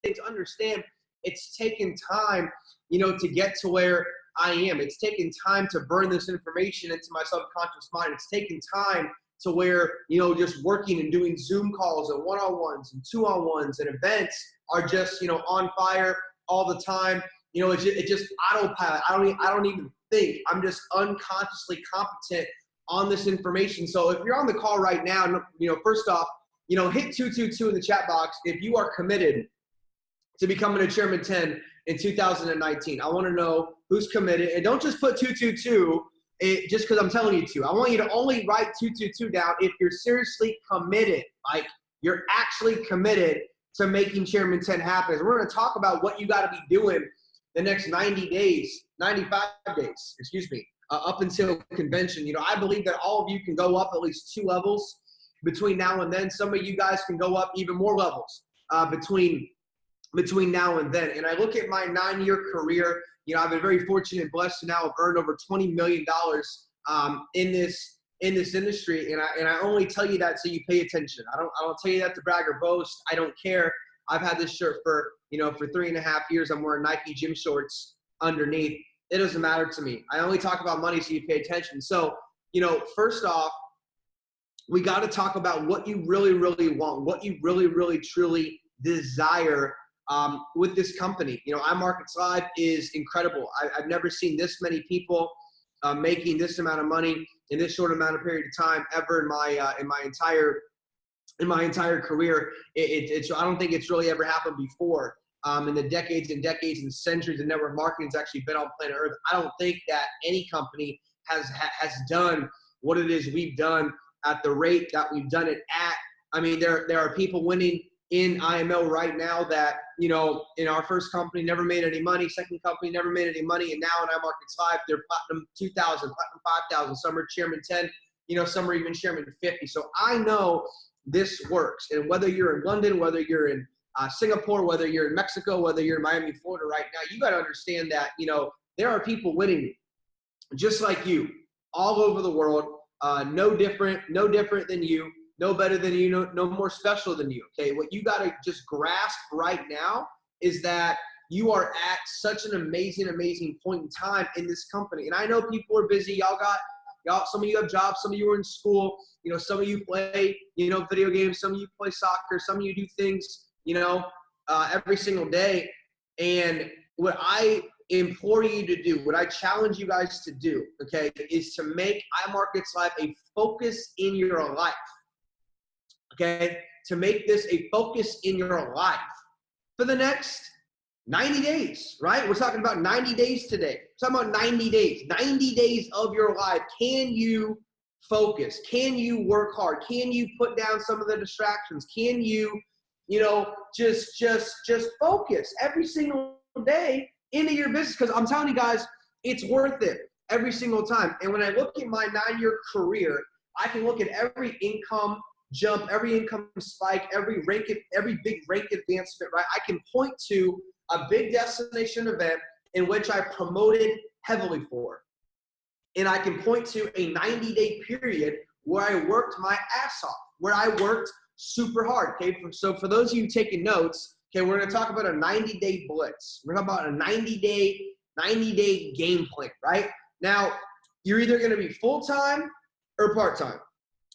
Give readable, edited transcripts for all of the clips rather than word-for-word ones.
things, understand it's taken time, to get to where I am. It's taken time to burn this information into my subconscious mind. It's taken time to where, just working and doing Zoom calls and one-on-ones and two-on-ones and events are just, on fire all the time. It's just autopilot. I don't even think. I'm just unconsciously competent on this information. So if you're on the call right now, first off, hit 222 in the chat box if you are committed to becoming a Chairman 10 in 2019. I want to know who's committed. And don't just put 222 just because I'm telling you to. I want you to only write 222 down if you're seriously committed. Like, you're actually committed to making Chairman 10 happen. We're going to talk about what you got to be doing the next 95 days, up until convention. I believe that all of you can go up at least 2 levels between now and then. Some of you guys can go up even more levels between now and then. And I look at my 9-year career. I've been very fortunate and blessed to now have earned over $20 million in this industry. And I only tell you that so you pay attention. I don't tell you that to brag or boast. I don't care. I've had this shirt for 3.5 years. I'm wearing Nike gym shorts underneath. It doesn't matter to me. I only talk about money so you pay attention. So, first off, we got to talk about what you really, really want, what you really, really, truly desire with this company. iMarkets Live is incredible. I've never seen this many people making this amount of money in this short amount of period of time ever in my entire career. I don't think it's really ever happened before. In the decades and decades and centuries that network marketing has actually been on planet Earth, I don't think that any company has done what it is we've done at the rate that we've done it at. I mean, there are people winning in IML right now that, in our first company never made any money, second company never made any money, and now in iMarkets Live, they're Platinum 2,000, Platinum 5,000, some are Chairman 10, some are even Chairman 50. So I know this works. And whether you're in London, whether you're in Singapore, whether you're in Mexico, whether you're in Miami, Florida right now, you got to understand that, there are people winning just like you all over the world, no different than you, no better than you, no more special than you, okay? What you got to just grasp right now is that you are at such an amazing, amazing point in time in this company. And I know people are busy. Some of you have jobs, some of you are in school, some of you play, video games, some of you play soccer, some of you do things, every single day. And what I implore you to do, what I challenge you guys to do, okay, is to make iMarkets Live a focus in your life, okay? To make this a focus in your life for the next 90 days, right? We're talking about 90 days today. We're talking about 90 days. 90 days of your life. Can you focus? Can you work hard? Can you put down some of the distractions? Can you, just focus every single day into your business? Because I'm telling you guys, it's worth it every single time. And when I look at my 9-year career, I can look at every income jump, every income spike, every big rank advancement, right? I can point to a big destination event in which I promoted heavily for. And I can point to a 90-day period where I worked my ass off, where I worked super hard, okay? So for those of you taking notes, okay, we're gonna talk about a 90-day blitz. We're talking about a 90-day game plan, right? Now, you're either gonna be full-time or part-time.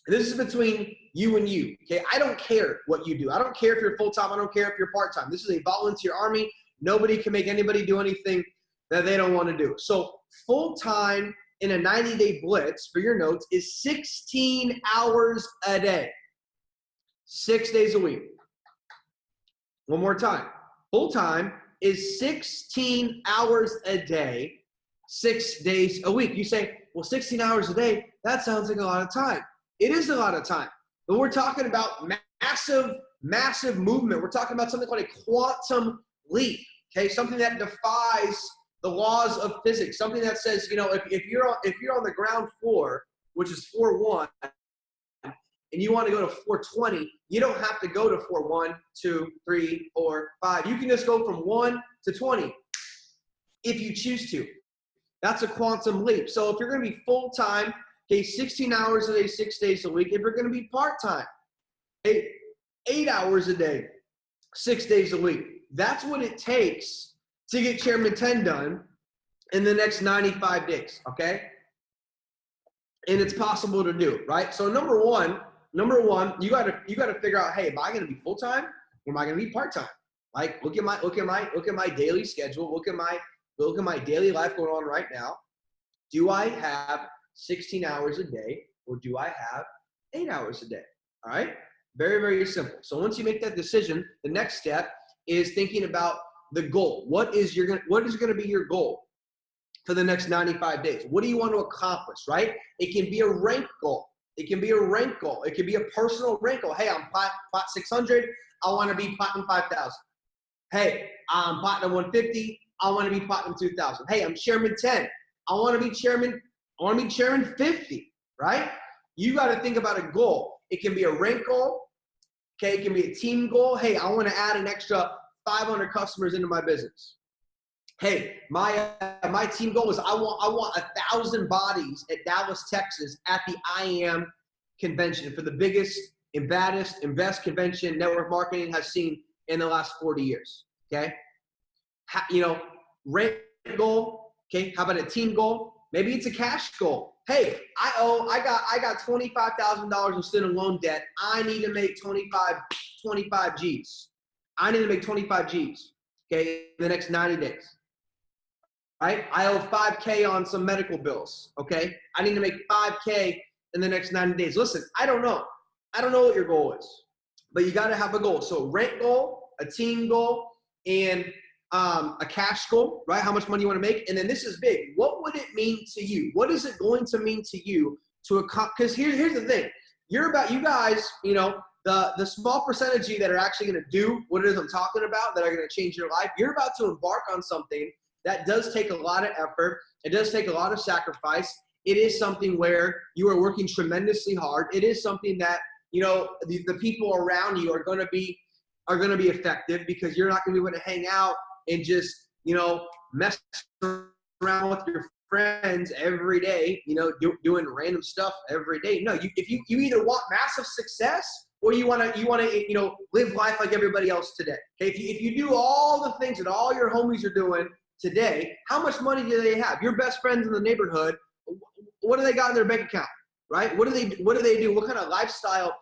This is between you and you, okay? I don't care what you do. I don't care if you're full-time. I don't care if you're part-time. This is a volunteer army. Nobody can make anybody do anything that they don't want to do. So full-time in a 90-day blitz, for your notes, is 16 hours a day, 6 days a week. One more time. Full-time is 16 hours a day, 6 days a week. You say, well, 16 hours a day, that sounds like a lot of time. It is a lot of time. But we're talking about massive movement. We're talking about something called a quantum leap, okay? Something that defies the laws of physics. Something that says, if you're on the ground floor, which is floor 1, and you want to go to floor 20, you don't have to go to floor 1, 2, 3, 4, 5. You can just go from 1 to 20 if you choose to. That's a quantum leap. So if you're going to be full-time, okay, 16 hours a day, 6 days a week. If you're going to be part-time, 8 hours a day, 6 days a week. That's what it takes to get Chairman 10 done in the next 95 days, okay? And it's possible to do, right? So number one, you gotta figure out, hey, am I gonna be full-time or am I gonna be part-time? Like, look at my daily schedule, look at my daily life going on right now. Do I have 16 hours a day or do I have 8 hours a day? All right? Very, very simple. So once you make that decision, the next step is thinking about the goal. What is gonna be your goal for the next 95 days? What do you want to accomplish, right? It can be a rank goal. It can be a rank goal. It can be a personal rank goal. Hey, I'm plat 600. I want to be platinum 5,000. Hey, I'm platinum 150. I want to be platinum 2,000. Hey, I'm chairman 10. I want to be chairman 50, right? You got to think about a goal. It can be a rank goal. Okay, it can be a team goal. Hey, I want to add an extra 500 customers into my business. Hey, my team goal is I want 1,000 bodies at Dallas, Texas at the IAM convention for the biggest and baddest and best convention network marketing has seen in the last 40 years. Okay, rank goal. Okay, how about a team goal? Maybe it's a cash goal. Hey, I got $25,000 in student loan debt. I need to make 25 G's. I need to make 25 G's. Okay, in the next 90 days. Right? I owe $5K on some medical bills. Okay, I need to make $5K in the next 90 days. Listen, I don't know what your goal is, but you got to have a goal. So rank goal, a team goal, and a cash goal, right? How much money you want to make. And then this is big. What would it mean to you? What is it going to mean to you to accomplish? Because here's the thing. You guys, the small percentage of you that are actually going to do what it is I'm talking about, that are going to change your life, you're about to embark on something that does take a lot of effort. It does take a lot of sacrifice. It is something where you are working tremendously hard. It is something that, the people around you are going to be effective, because you're not going to be able to hang out and just, mess around with your friends every day, doing random stuff every day. No, if you either want massive success or you want to, live life like everybody else today. Okay, if you do all the things that all your homies are doing today, how much money do they have? Your best friends in the neighborhood, what do they got in their bank account, right? What do they do? What kind of lifestyle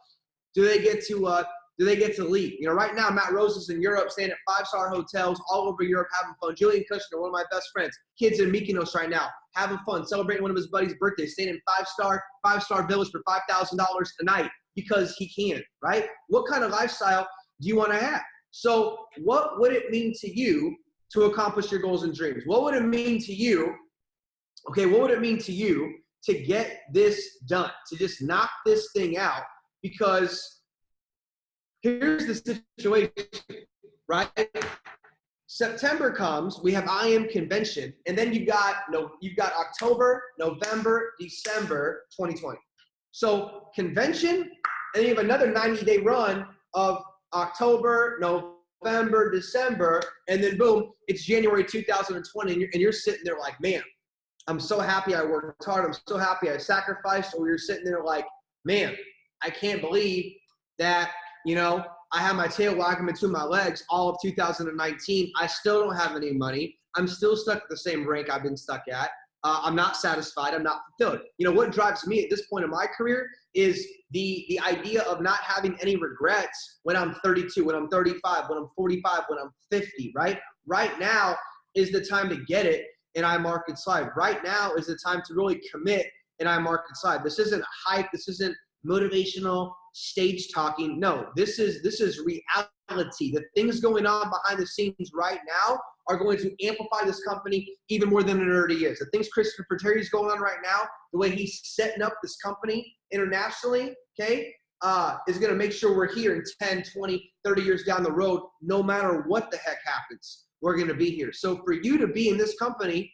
do they get to lead? Right now, Matt Rose is in Europe, staying at 5-star hotels all over Europe, having fun. Julian Kushner, one of my best friends, kids in Mykonos right now, having fun, celebrating one of his buddies' birthdays, staying in five-star villas for $5,000 a night because he can, right? What kind of lifestyle do you want to have? So what would it mean to you to accomplish your goals and dreams? What would it mean to you? Okay, what would it mean to you to get this done, to just knock this thing out? Because here's the situation, right? September comes, we have IM convention, and then you've got October, November, December 2020. So convention, and you have another 90-day run of October, November, December, and then boom, it's January 2020, and you're sitting there like, man, I'm so happy I worked hard. I'm so happy I sacrificed. Or you're sitting there like, man, I can't believe that, I have my tail wagging between my legs all of 2019. I still don't have any money. I'm still stuck at the same rank I've been stuck at. I'm not satisfied. I'm not fulfilled. What drives me at this point in my career is the idea of not having any regrets when I'm 32, when I'm 35, when I'm 45, when I'm 50, right? Right now is the time to get it, and I mark and slide. Right now is the time to really commit, and I mark and slide. This isn't hype. This isn't motivational stage talking. No, this is reality. The things going on behind the scenes right now are going to amplify this company even more than it already is. The things Christopher Terry's going on right now, the way he's setting up this company internationally, okay, is going to make sure we're here in 10, 20, 30 years down the road. No matter what the heck happens, we're going to be here. So for you to be in this company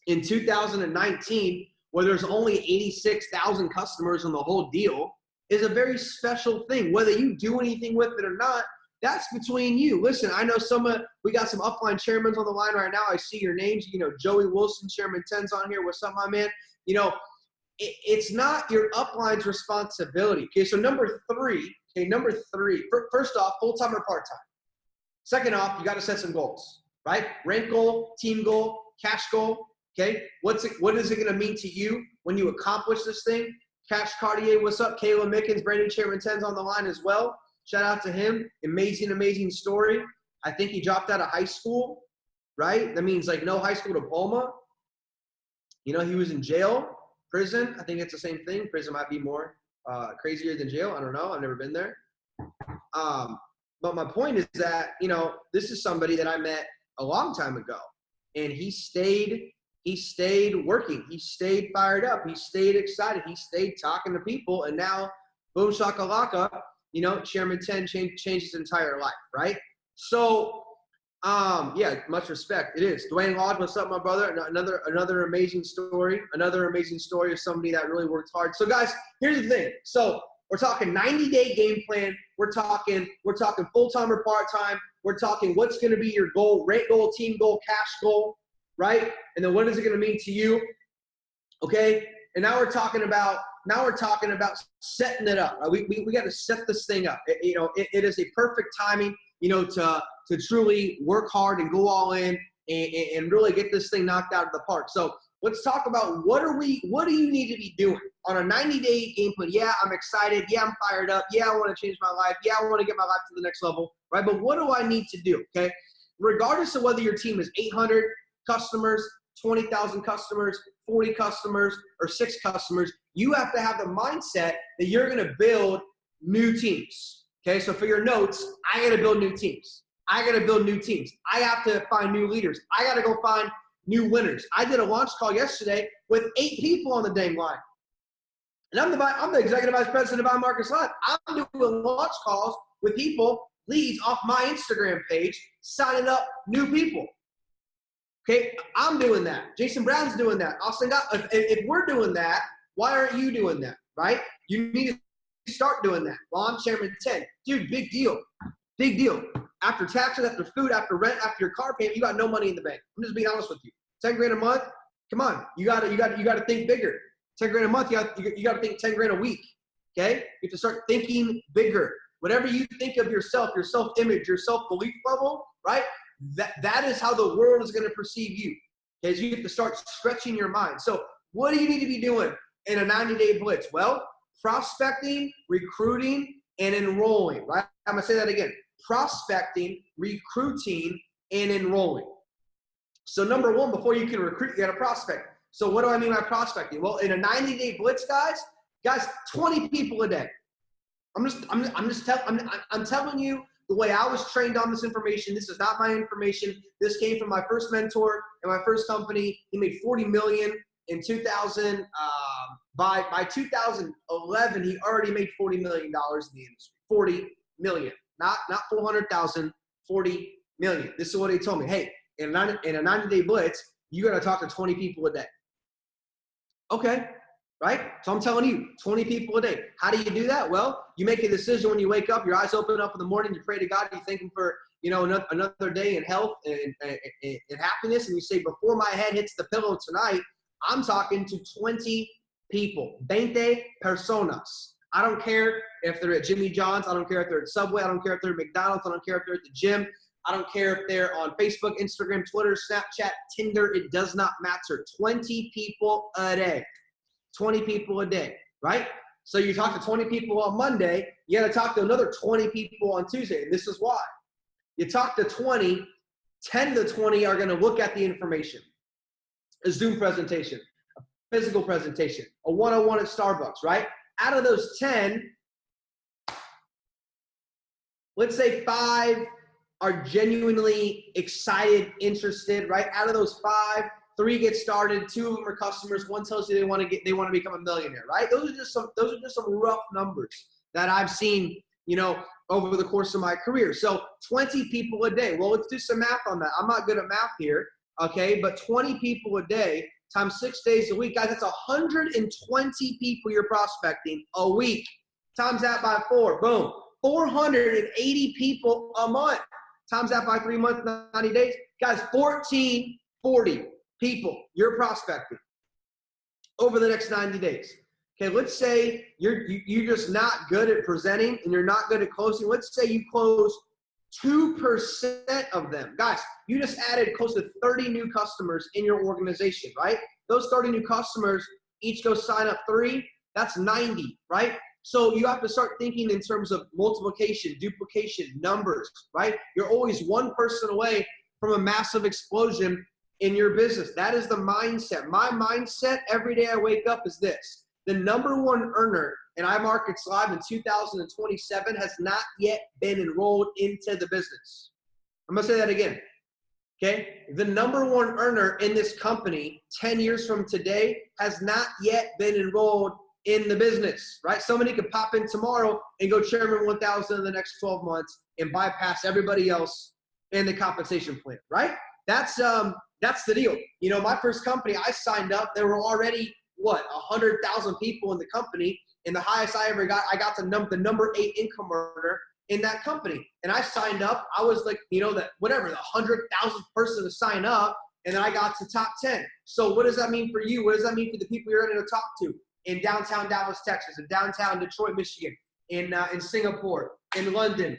in 2019, where there's only 86,000 customers on the whole deal, is a very special thing. Whether you do anything with it or not, that's between you. Listen, I know we got some upline chairmen on the line right now. I see your names. Joey Wilson, Chairman 10's on here. What's up, my man? It's not your upline's responsibility. Okay, so number three. First off, full-time or part-time? Second off, you got to set some goals, right? Rank goal, team goal, cash goal. Okay, what is it going to mean to you when you accomplish this thing? Cash Cartier, what's up? Kayla Mickens, brand new Chairman 10's on the line as well. Shout out to him. Amazing story. I think he dropped out of high school, right? That means like no high school diploma. You know, he was in jail, prison. I think it's the same thing. Prison might be more crazier than jail. I don't know. I've never been there. But my point is that, you know, this is somebody that I met a long time ago, and he stayed working. He stayed fired up. He stayed excited. He stayed talking to people, and now, boom shakalaka, you know, Chairman 10 changed his entire life, right? So, yeah, much respect. It is. Dwayne Lodge, what's up, my brother? Another amazing story. Another amazing story of somebody that really worked hard. So, guys, here's the thing. So, we're talking 90-day game plan. We're talking full-time or part-time. We're talking what's going to be your goal, rate goal, team goal, cash goal, right? And then what is it going to mean to you? Okay? And now we're talking about setting it up. Right? We got to set this thing up. It is a perfect timing, you know, to truly work hard and go all in and really get this thing knocked out of the park. So let's talk about what do you need to be doing on a 90-day game plan? Yeah, I'm excited. Yeah, I'm fired up. Yeah, I want to change my life. Yeah, I want to get my life to the next level, right? But what do I need to do, okay? Regardless of whether your team is 800 customers, 20,000 customers, 40 customers, or 6 customers, you have to have the mindset that you're going to build new teams, okay? So for your notes, I got to build new teams. I got to build new teams. I have to find new leaders. I got to go find new winners. I did a launch call yesterday with 8 people on the dang line. And I'm the executive vice president of iMarkets Live. I'm doing launch calls with people, leads off my Instagram page, signing up new people. Okay, I'm doing that. Jason Brown's doing that. Austin, if we're doing that, why aren't you doing that, right? You need to start doing that. Well, I'm Chairman 10. Dude, big deal. Big deal. After taxes, after food, after rent, after your car payment, you got no money in the bank. I'm just being honest with you. 10 grand a month, come on. You got to think bigger. 10 grand a month, you got to think 10 grand a week. Okay? You have to start thinking bigger. Whatever you think of yourself, your self-image, your self-belief level, right? That is how the world is going to perceive you. Okay? So you have to start stretching your mind. So what do you need to be doing in a 90-day blitz? Well, prospecting, recruiting, and enrolling, right? I'm going to say that again. Prospecting, recruiting, and enrolling. So number one, before you can recruit, you got to prospect. So what do I mean by prospecting? Well, in a 90-day blitz, guys, 20 people a day. I'm telling you the way I was trained on this information. This is not my information. This came from my first mentor and my first company. He made $40 million in 2000. By 2011, he already made $40 million in the industry. 40 million, not 400,000, 40 million. This is what he told me. Hey, in a 90-day blitz, you got to talk to 20 people a day. Okay, right? So I'm telling you, 20 people a day. How do you do that? Well, you make a decision when you wake up, your eyes open up in the morning, you pray to God, you thank him for, you know, another day in health and happiness, and you say, before my head hits the pillow tonight, I'm talking to 20 people, 20 personas. I don't care if they're at Jimmy John's. I don't care if they're at Subway. I don't care if they're at McDonald's. I don't care if they're at the gym. I don't care if they're on Facebook, Instagram, Twitter, Snapchat, Tinder. It does not matter. 20 people a day. 20 people a day, right? So you talk to 20 people on Monday. You got to talk to another 20 people on Tuesday. And this is why. You talk to 20, 10 to 20 are going to look at the information. A Zoom presentation, a physical presentation, a one-on-one at Starbucks, right? Out of those 10, let's say 5 are genuinely excited, interested, right? Out of those 5, 3 get started, 2 of them are customers, 1 tells you they want to become a millionaire, right? Those are just some rough numbers that I've seen, you know, over the course of my career. So 20 people a day. Well, let's do some math on that. I'm not good at math here, okay? But 20 people a day times 6 days a week, guys, that's 120 people you're prospecting a week. Times that by 4, boom. 480 people a month. Times that by 3 months, 90 days. Guys, 1440 people you're prospecting over the next 90 days. Okay, let's say you're just not good at presenting and you're not good at closing. Let's say you close 2% of them. Guys, you just added close to 30 new customers in your organization, right? Those 30 new customers each go sign up 3. That's 90, right? So you have to start thinking in terms of multiplication, duplication, numbers, right? You're always one person away from a massive explosion in your business. That is the mindset. My mindset every day I wake up is this. The number one earner in iMarkets Live in 2027 has not yet been enrolled into the business. I'm going to say that again. Okay? The number one earner in this company 10 years from today has not yet been enrolled in the business, right? Somebody could pop in tomorrow and go Chairman 1000 in the next 12 months and bypass everybody else in the compensation plan, right? That's the deal. You know, my first company, I signed up, there were already, 100,000 people in the company, and the highest I ever got, I got to the number 8 income earner in that company. And I signed up, I was like, the 100,000th person to sign up, and then I got to top 10. So what does that mean for you? What does that mean for the people you're going to talk to in downtown Dallas, Texas, in downtown Detroit, Michigan, in Singapore, in London,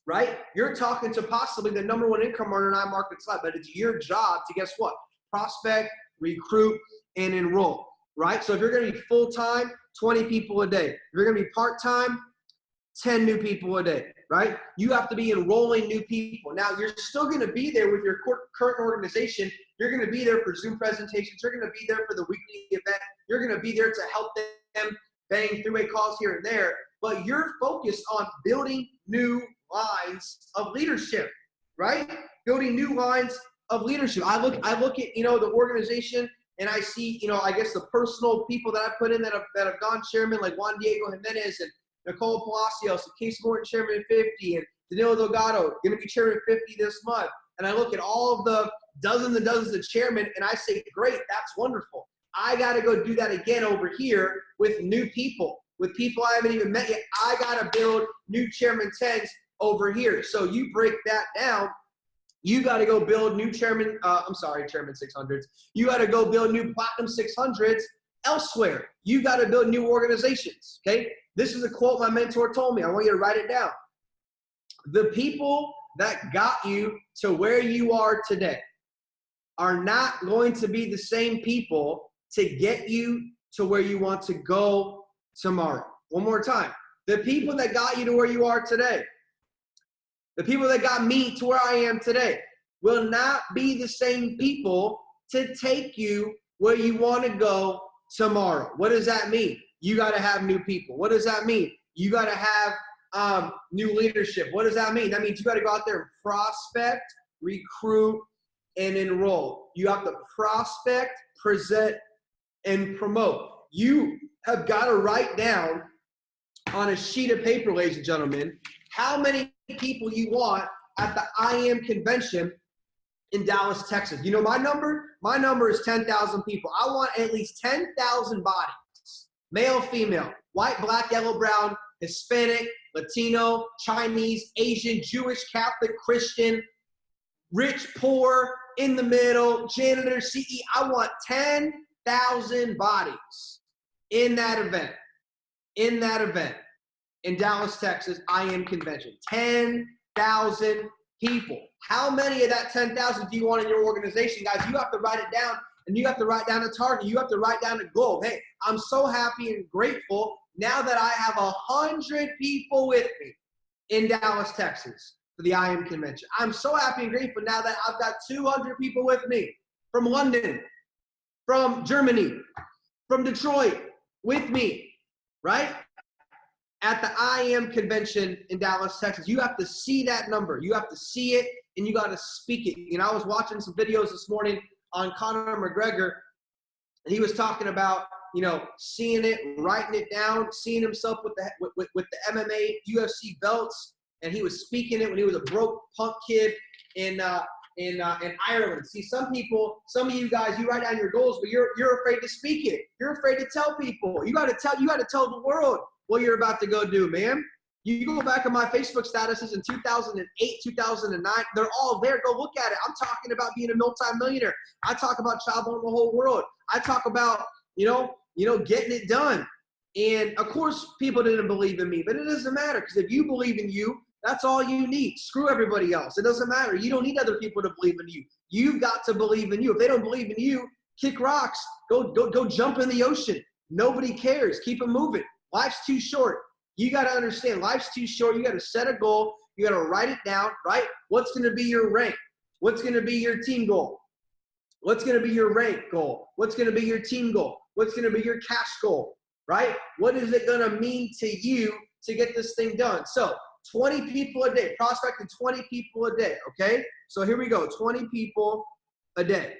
right? You're talking to possibly the number 1 income earner in iMarkets Live, but it's your job to, guess what? Prospect, recruit, and enroll, right? So if you're going to be full-time, 20 people a day. If you're going to be part-time, 10 new people a day, right? You have to be enrolling new people. Now, you're still going to be there with your current organization. You're going to be there for Zoom presentations. You're going to be there for the weekly event. You're going to be there to help them bang three-way calls here and there. But you're focused on building new lines of leadership, right? Building new lines of leadership. I look at, the organization, and I see, I guess the personal people that I put in that have gone chairman, like Juan Diego Jimenez and Nicole Palacios, and Case Morton chairman 50, and Danilo Delgado going to be chairman 50 this month. And I look at all of the dozens and dozens of chairmen, and I say, great, that's wonderful. I got to go do that again over here with new people, with people I haven't even met yet. I got to build new chairman 10s over here. So you break that down. You got to go build new chairman 600s. You got to go build new platinum 600s elsewhere. You got to build new organizations, okay? This is a quote my mentor told me. I want you to write it down. The people that got you to where you are today are not going to be the same people to get you to where you want to go tomorrow. One more time. The people that got you to where you are today, the people that got me to where I am today, will not be the same people to take you where you want to go tomorrow. What does that mean? You got to have new people. What does that mean? You got to have new leadership. What does that mean? That means you got to go out there and prospect, recruit, and enroll. You have to prospect, present, and promote. You have got to write down on a sheet of paper, ladies and gentlemen, how many people you want at the I Am convention in Dallas, Texas. You know my number? My number is 10,000 people. I want at least 10,000 bodies, male, female, white, black, yellow, brown, Hispanic, Latino, Chinese, Asian, Jewish, Catholic, Christian, rich, poor, in the middle, janitor, CE. I want 10,000 bodies in that event. In Dallas, Texas, I Am convention. 10,000 people. How many of that 10,000 do you want in your organization, guys? You have to write it down, and you have to write down a target. You have to write down a goal. Hey, I'm so happy and grateful now that I have 100 people with me in Dallas, Texas for the I Am convention. I'm so happy and grateful now that I've got 200 people with me from London, from Germany, from Detroit with me, right? At the I Am convention in Dallas, Texas. You have to see that number. You have to see it, and you got to speak it. You know, I was watching some videos this morning on Conor McGregor, and he was talking about, seeing it, writing it down, seeing himself with the MMA, UFC belts, and he was speaking it when he was a broke punk kid in Ireland. See, some of you guys, you write down your goals, but you're afraid to speak it. You're afraid to tell people. You got to tell the world what you're about to go do, man. You go back on my Facebook statuses in 2008, 2009, they're all there. Go look at it. I'm talking about being a multi-millionaire. I talk about traveling the whole world. I talk about, getting it done. And of course, people didn't believe in me, but it doesn't matter, because if you believe in you, That's all you need. Screw everybody else. It doesn't matter. You don't need other people to believe in you. You've got to believe in you. If they don't believe in you, kick rocks. Go jump in the ocean. Nobody cares. Keep it moving. Life's too short. You got to understand, life's too short. You got to set a goal. You got to write it down, right? What's going to be your rank? What's going to be your team goal? What's going to be your rank goal? What's going to be your team goal? What's going to be your cash goal, right? What is it going to mean to you to get this thing done? So 20 people a day, prospecting 20 people a day, okay? So here we go, 20 people a day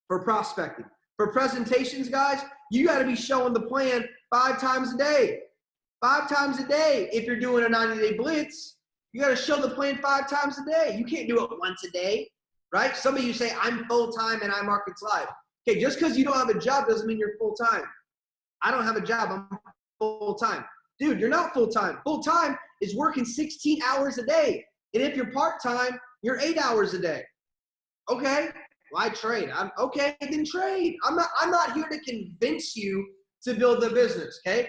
for prospecting. For presentations, guys, you got to be showing the plan 5 times a day. 5 times a day. If you're doing a 90-day blitz, you got to show the plan 5 times a day. You can't do it once a day, right? Some of you say, I'm full-time and I markets live. Okay, just because you don't have a job doesn't mean you're full-time. I don't have a job, I'm full-time. Dude, you're not full-time. Full-time is working 16 hours a day. And if you're part-time, you're 8 hours a day. Okay, well, I trade. Okay, then trade. I'm not here to convince you to build the business, okay?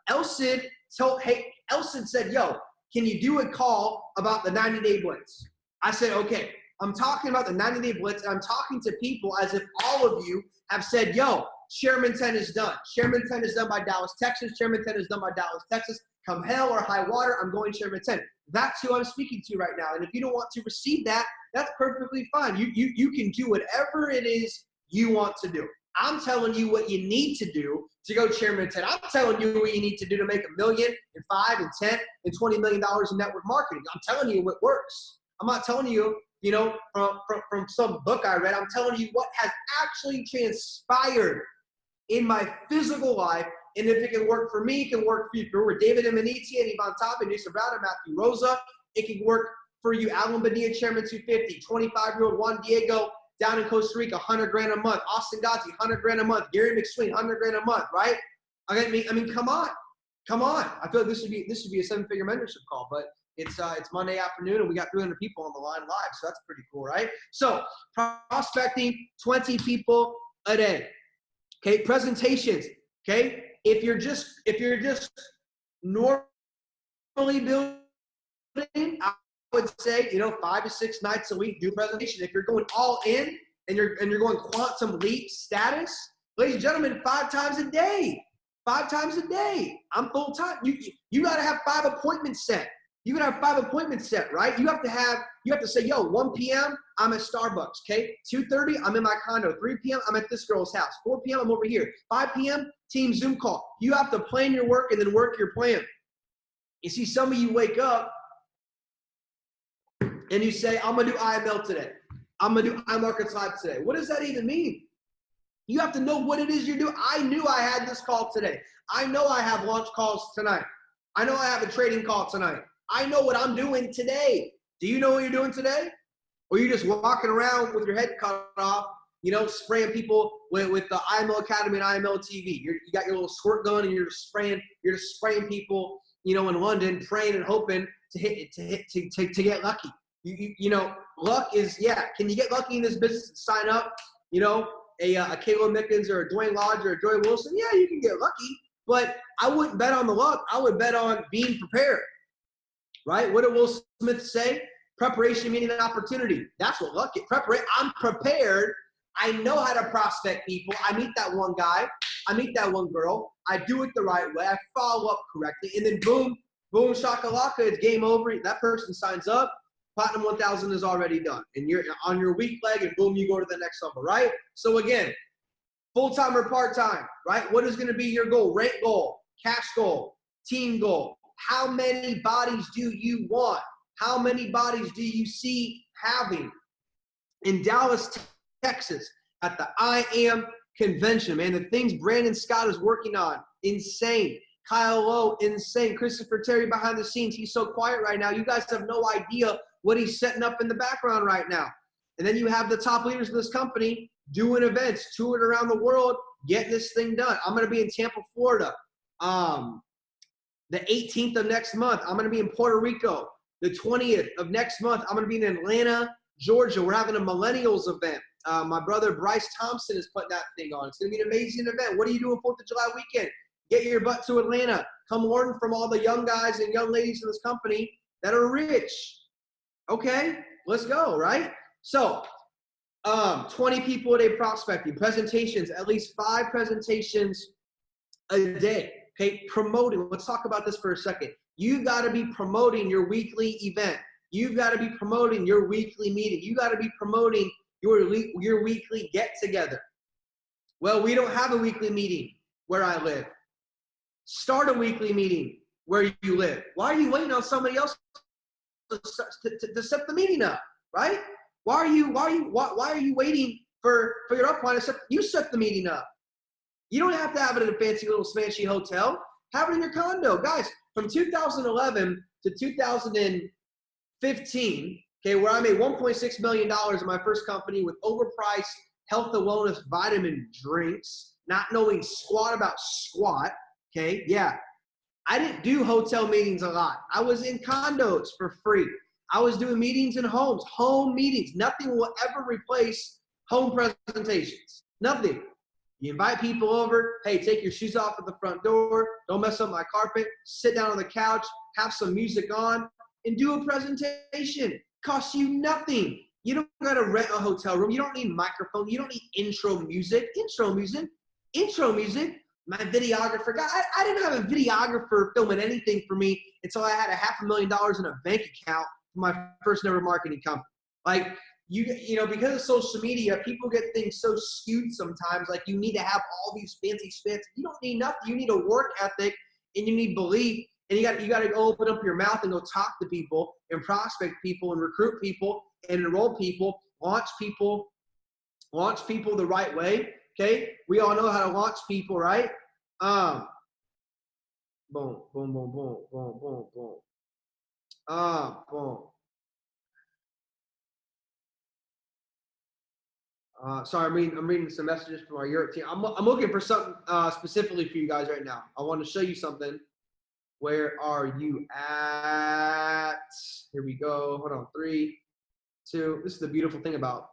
Elsid said, yo, can you do a call about the 90-day blitz? I said, okay. I'm talking about the 90-day blitz, and I'm talking to people as if all of you have said, yo, Chairman 10 is done. Chairman 10 is done by Dallas, Texas. Chairman 10 is done by Dallas, Texas. Come hell or high water, I'm going Chairman 10. That's who I'm speaking to right now. And if you don't want to receive that, that's perfectly fine. You can do whatever it is you want to do. I'm telling you what you need to do to go Chairman 10. I'm telling you what you need to do to make $1 million and $5 and $10 and $20 million in network marketing. I'm telling you what works. I'm not telling you, from some book I read. I'm telling you what has actually transpired in my physical life. And if it can work for me, it can work for you. If you're with David Emaniti and Yvonne Top and Jason Brown and Matthew Rosa, it can work for you. Alan Bonilla, Chairman 250, 25-year-old Juan Diego down in Costa Rica, $100,000 a month. Austin Gotzi, $100,000 a month. Gary McSween, $100,000 a month, right? I mean, come on. I feel like this should be a 7-figure mentorship call, but it's Monday afternoon and we got 300 people on the line live, so that's pretty cool, right? So prospecting 20 people a day. Okay, presentations. Okay, if you're just normally building, I would say 5 to 6 nights a week do presentation. If you're going all in and you're going quantum leap status, ladies and gentlemen, 5 times a day. 5 times a day. I'm full time. You got to have 5 appointments set. You gotta have 5 appointments set, right? You have to say, yo, 1 p.m. I'm at Starbucks, okay? 2:30, I'm in my condo. 3 p.m. I'm at this girl's house. 4 p.m. I'm over here. 5 p.m. team Zoom call. You have to plan your work and then work your plan. You see, some of you wake up and you say, I'm gonna do IML today. I'm gonna do iMarkets Live today. What does that even mean? You have to know what it is you're doing. I knew I had this call today. I know I have launch calls tonight. I know I have a trading call tonight. I know what I'm doing today. Do you know what you're doing today? Or you're just walking around with your head cut off, spraying people with the IML Academy and IML TV. You got your little squirt gun and you're just spraying people, in London, praying and hoping to get lucky. Luck is, can you get lucky in this business and sign up, a Caleb Mickens or a Dwayne Lodge or a Joey Wilson? Yeah, you can get lucky, but I wouldn't bet on the luck. I would bet on being prepared. Right? What did Will Smith say? Preparation meaning an opportunity. That's what luck is. I'm prepared. I know how to prospect people. I meet that one guy. I meet that one girl. I do it the right way. I follow up correctly. And then boom, shakalaka, it's game over. That person signs up. Platinum 1000 is already done. And you're on your weak leg and boom, you go to the next level, right? So again, full-time or part-time, right? What is going to be your goal? Rank goal, cash goal, team goal. How many bodies do you want? How many bodies do you see having? In Dallas, Texas, at the I Am Convention, man, the things Brandon Scott is working on, insane. Kyle Lowe, insane. Christopher Terry behind the scenes, he's so quiet right now. You guys have no idea what he's setting up in the background right now. And then you have the top leaders of this company doing events, touring around the world, getting this thing done. I'm going to be in Tampa, Florida. The 18th of next month, I'm going to be in Puerto Rico. The 20th of next month, I'm going to be in Atlanta, Georgia. We're having a millennials event. My brother Bryce Thompson is putting that thing on. It's going to be an amazing event. What are you doing 4th of July weekend? Get your butt to Atlanta. Come learn from all the young guys and young ladies in this company that are rich. Okay, let's go, right? So 20 people a day prospecting, presentations, at least 5 presentations a day. Okay, promoting. Let's talk about this for a second. You got to be promoting your weekly event. You've got to be promoting your weekly meeting. You got to be promoting your weekly get together. Well, we don't have a weekly meeting where I live. Start a weekly meeting where you live. Why are you waiting on somebody else to set the meeting up, right? Why are you waiting for your upline to you set the meeting up? You don't have to have it at a fancy little smashy hotel. Have it in your condo. Guys, from 2011 to 2015, okay, where I made $1.6 million in my first company with overpriced health and wellness vitamin drinks, not knowing squat about squat, okay? Yeah, I didn't do hotel meetings a lot. I was in condos for free. I was doing meetings in homes, home meetings. Nothing will ever replace home presentations. Nothing. You invite people over. Hey, take your shoes off at the front door. Don't mess up my carpet. Sit down on the couch. Have some music on and do a presentation. Costs you nothing. You don't got to rent a hotel room. You don't need a microphone. You don't need intro music. My videographer, I didn't have a videographer filming anything for me until I had $500,000 in a bank account for my first ever marketing company. Like, you know, because of social media, people get things so skewed sometimes. Like, you need to have all these fancy spins. You don't need nothing. You need a work ethic and you need belief. And you got to open up your mouth and go talk to people and prospect people and recruit people and enroll people, launch people the right way. Okay, we all know how to launch people, right? Boom, boom, boom, boom, boom, boom, boom. Boom. Sorry, I'm reading some messages from our Europe team. I'm looking for something specifically for you guys right now. I want to show you something. Where are you at? Here we go. Hold on. 3, 2. This is the beautiful thing about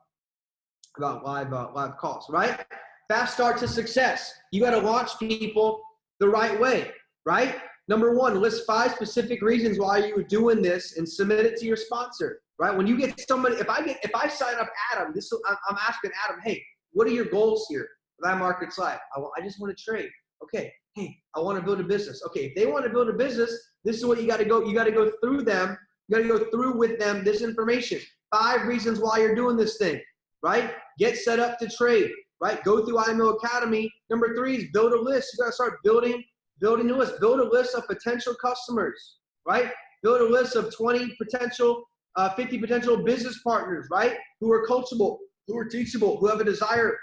live calls, right? Fast start to success. You got to launch people the right way, right? Number 1, list 5 specific reasons why you were doing this and submit it to your sponsor, right? When you get somebody, if I sign up Adam, I'm asking Adam, hey, what are your goals here for Thy Markets Live? I just want to trade. Okay. Hey, I want to build a business. Okay, if they want to build a business, this is what you got to go. You got to go through them. You got to go through with them this information. 5 reasons why you're doing this thing, right? Get set up to trade, right? Go through IMO Academy. Number 3 is build a list. You got to start building a list. Build a list of potential customers, right? Build a list of 20 potential, 50 potential business partners, right? Who are coachable, who are teachable, who have a desire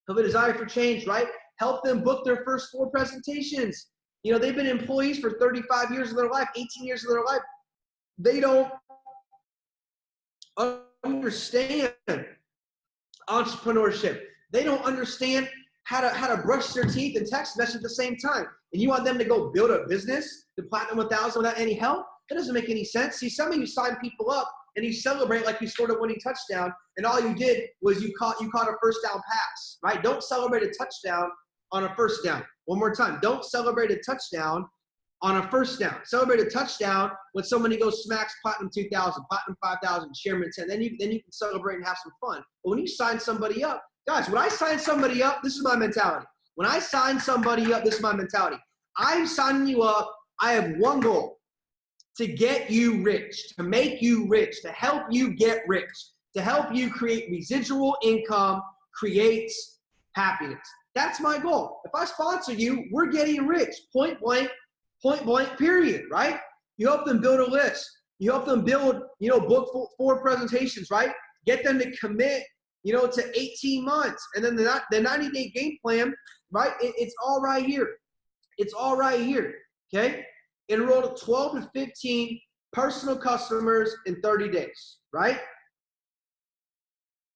for change, right? Help them book their first 4 presentations. You know, they've been employees for 35 years of their life, 18 years of their life. They don't understand entrepreneurship. They don't understand how to brush their teeth and text message at the same time. And you want them to go build a business to Platinum 1000 without any help? That doesn't make any sense. See, some of you sign people up and you celebrate like you scored a winning touchdown, and all you did was you caught a first down pass, right? Don't celebrate a touchdown on a first down. One more time. Don't celebrate a touchdown on a first down. Celebrate a touchdown when somebody goes smacks Platinum 2000, Platinum 5000, Chairman 10. Then you can celebrate and have some fun. But when you sign somebody up, guys, when I sign somebody up, this is my mentality. When I sign somebody up, this is my mentality. I'm signing you up. I have one goal: to get you rich, to make you rich, to help you get rich, to help you create residual income, creates happiness. That's my goal. If I sponsor you, we're getting rich, point blank, period, right? You help them build a list. You help them build, book 4 presentations, right? Get them to commit, to 18 months. And then the 90-day game plan, right? It's all right here. It's all right here, okay? Enroll 12 to 15 personal customers in 30 days, right?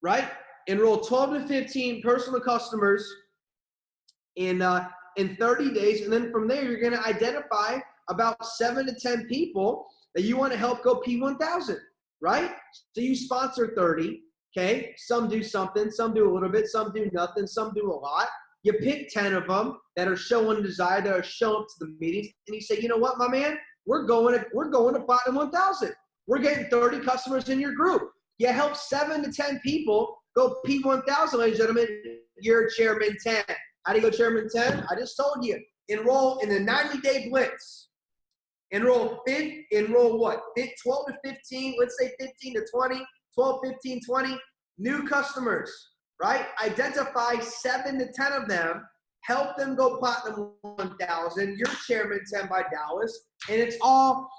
Right? Enroll 12 to 15 personal customers in 30 days, and then from there you're going to identify about 7 to 10 people that you want to help go P1000, right? So you sponsor 30, okay? Some do something, some do a little bit, some do nothing, some do a lot. You pick 10 of them that are showing desire, that are showing up to the meetings, and you say, you know what, my man? we're going to Platinum 1000. We're getting 30 customers in your group. You help 7 to 10 people go P1000, ladies and gentlemen. You're Chairman 10. How do you go Chairman 10? I just told you. Enroll in the 90-day Blitz. Enroll what? 12 to 15, let's say 15 to 20, 12, 15, 20 new customers, right? Identify 7 to 10 of them, help them go Platinum 1000. You're Chairman 10 by Dallas, and it's all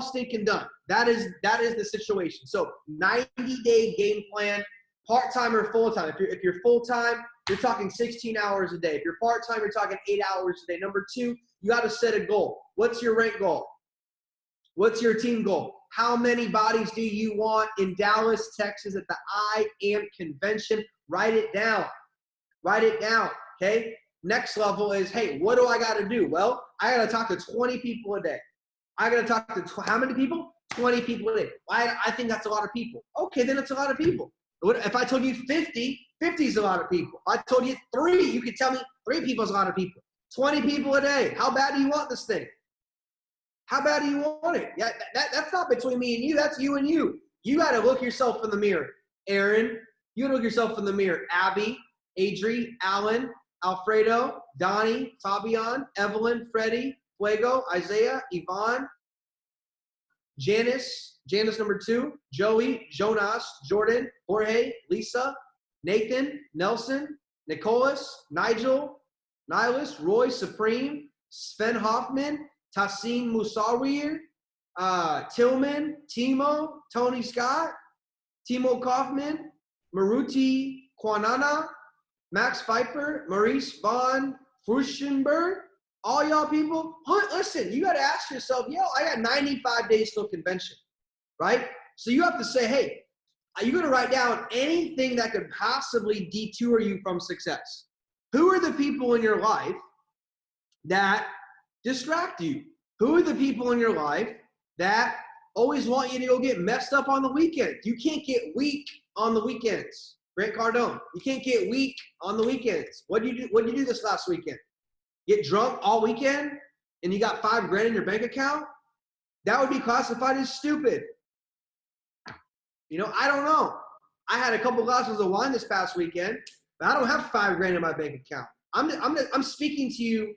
stinking done. That is the situation. So 90-day game plan, part-time or full-time. If you're full-time, you're talking 16 hours a day. If you're part-time, you're talking 8 hours a day. Number 2, you got to set a goal. What's your rank goal? What's your team goal? How many bodies do you want in Dallas, Texas at the I Am convention? Write it down. Write it down, okay? Next level is, hey, what do I got to do? Well, I got to talk to 20 people a day. I got to talk to how many people? 20 people a day. I think that's a lot of people. Okay, then it's a lot of people. If I told you 50, 50 is a lot of people. If I told you 3, you could tell me 3 people is a lot of people. 20 people a day. How bad do you want this thing? How bad do you want it? Yeah, that's not between me and you. That's you and you. You got to look yourself in the mirror. Aaron, you got to look yourself in the mirror. Abby, Adri, Alan, Alfredo, Donnie, Fabian, Evelyn, Freddie, Fuego, Isaiah, Yvonne, Janice number 2, Joey, Jonas, Jordan, Jorge, Lisa, Nathan, Nelson, Nicholas, Nigel, Nihilus, Roy, Supreme, Sven Hoffman, Tassim Musawir, Tillman, Timo, Tony Scott, Timo Kaufman, Maruti Kwanana, Max Pfeiffer, Maurice Von Fruschenberg, all y'all people, listen, you got to ask yourself, I got 95 days till convention, right? So you have to say, hey, are you going to write down anything that could possibly detour you from success? Who are the people in your life that distract you? Who are the people in your life that always want you to go get messed up on the weekend? You can't get weak on the weekends. Grant Cardone, you can't get weak on the weekends. What did you do this last weekend? Get drunk all weekend and you got $5,000 in your bank account? That would be classified as stupid. I don't know. I had a couple glasses of wine this past weekend, but I don't have $5,000 in my bank account. I'm speaking to you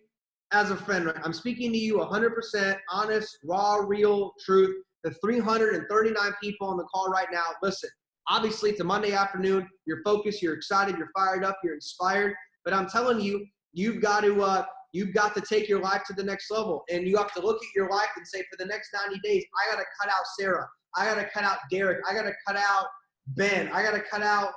as a friend, right? I'm speaking to you 100% honest, raw, real truth. The 339 people on the call right now, listen, obviously it's a Monday afternoon. You're focused, you're excited, you're fired up, you're inspired. But I'm telling you, you've got to take your life to the next level. And you have to look at your life and say, for the next 90 days, I got to cut out Sarah. I got to cut out Derek. I got to cut out Ben. I got to cut out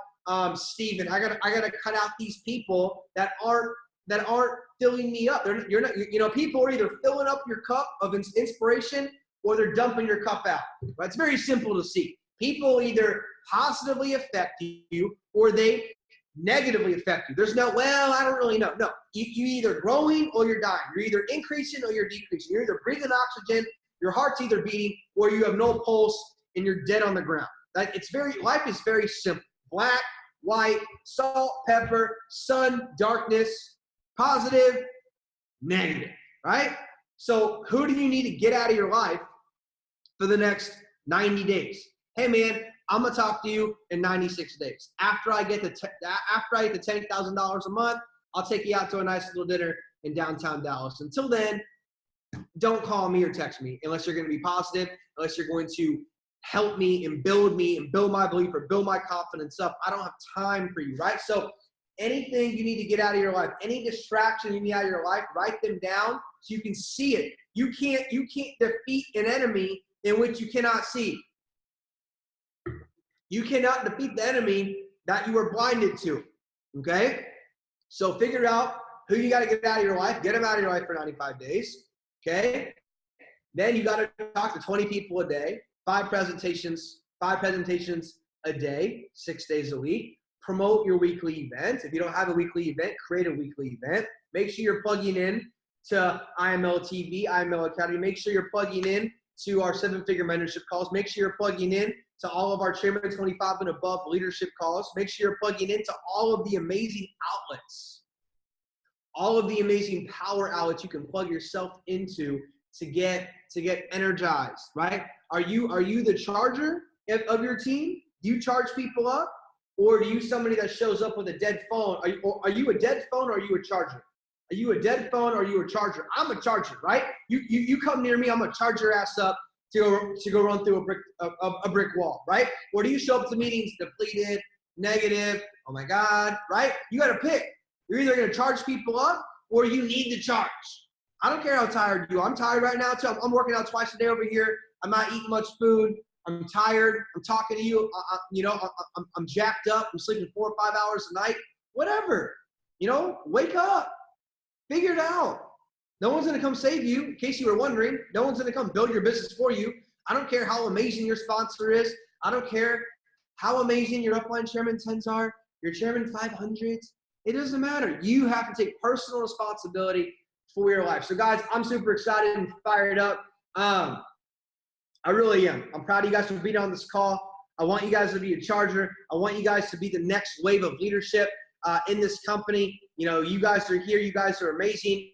Steven. I got to cut out these people that aren't filling me up. You're not, people are either filling up your cup of inspiration or they're dumping your cup out. Right? It's very simple to see. People either positively affect you or they negatively affect you. There's no, I don't really know. No, you either growing or you're dying. You're either increasing or you're decreasing. You're either breathing oxygen, your heart's either beating, or you have no pulse and you're dead on the ground. Life is very simple. Black, white, salt, pepper, sun, darkness, positive, negative, right? So who do you need to get out of your life for the next 90 days? Hey man, I'm gonna talk to you in 96 days. After I get the $10,000 a month, I'll take you out to a nice little dinner in downtown Dallas. Until then, don't call me or text me unless you're going to be positive, unless you're going to help me and build my belief or build my confidence up. I don't have time for you, right? So anything you need to get out of your life, any distraction you need out of your life, write them down so you can see it. You can't defeat an enemy in which you cannot see. You cannot defeat the enemy that you are blinded to, okay? So figure out who you got to get out of your life. Get them out of your life for 95 days, okay? Then you got to talk to 20 people a day, 5 presentations a day, 6 days a week. Promote your weekly events. If you don't have a weekly event, create a weekly event. Make sure you're plugging in to IML TV, IML Academy. Make sure you're plugging in to our 7-figure mentorship calls. Make sure you're plugging in to all of our Chairman 25 and above leadership calls. Make sure you're plugging into all of the amazing outlets, all of the amazing power outlets you can plug yourself into to get get energized, right? Are you the charger of your team? Do you charge people up? Or are you somebody that shows up with a dead phone? Are you a dead phone or are you a charger? Are you a dead phone or are you a charger? I'm a charger, right? You come near me, I'm gonna charge your ass up to go run through a brick wall, right? Or do you show up to meetings depleted, negative, oh my God, right? You gotta pick. You're either gonna charge people up or you need to charge. I don't care how tired you are. I'm tired right now too. I'm working out twice a day over here. I'm not eating much food. I'm tired. I'm talking to you. I'm jacked up. I'm sleeping 4 or 5 hours a night. Whatever. Wake up. Figure it out. No one's going to come save you. In case you were wondering, no one's going to come build your business for you. I don't care how amazing your sponsor is. I don't care how amazing your upline chairman 10s are, your chairman 500s. It doesn't matter. You have to take personal responsibility for your life. So guys, I'm super excited and fired up. I really am. I'm proud of you guys for being on this call. I want you guys to be a charger. I want you guys to be the next wave of leadership in this company. You guys are here. You guys are amazing.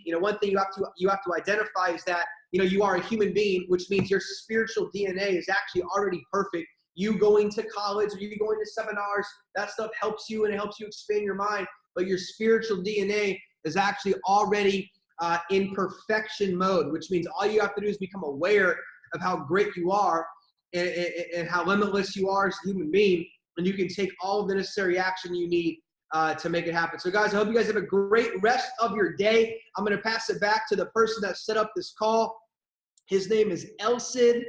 One thing you have to identify is that, you are a human being, which means your spiritual DNA is actually already perfect. You going to college or you going to seminars, that stuff helps you and it helps you expand your mind. But your spiritual DNA is actually already in perfection mode, which means all you have to do is become aware of how great you are and how limitless you are as a human being, and you can take all of the necessary action you need to make it happen. So guys, I hope you guys have a great rest of your day. I'm going to pass it back to the person that set up this call. His name is Elsid.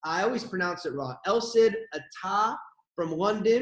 I always pronounce it wrong. Elsid Attah from London.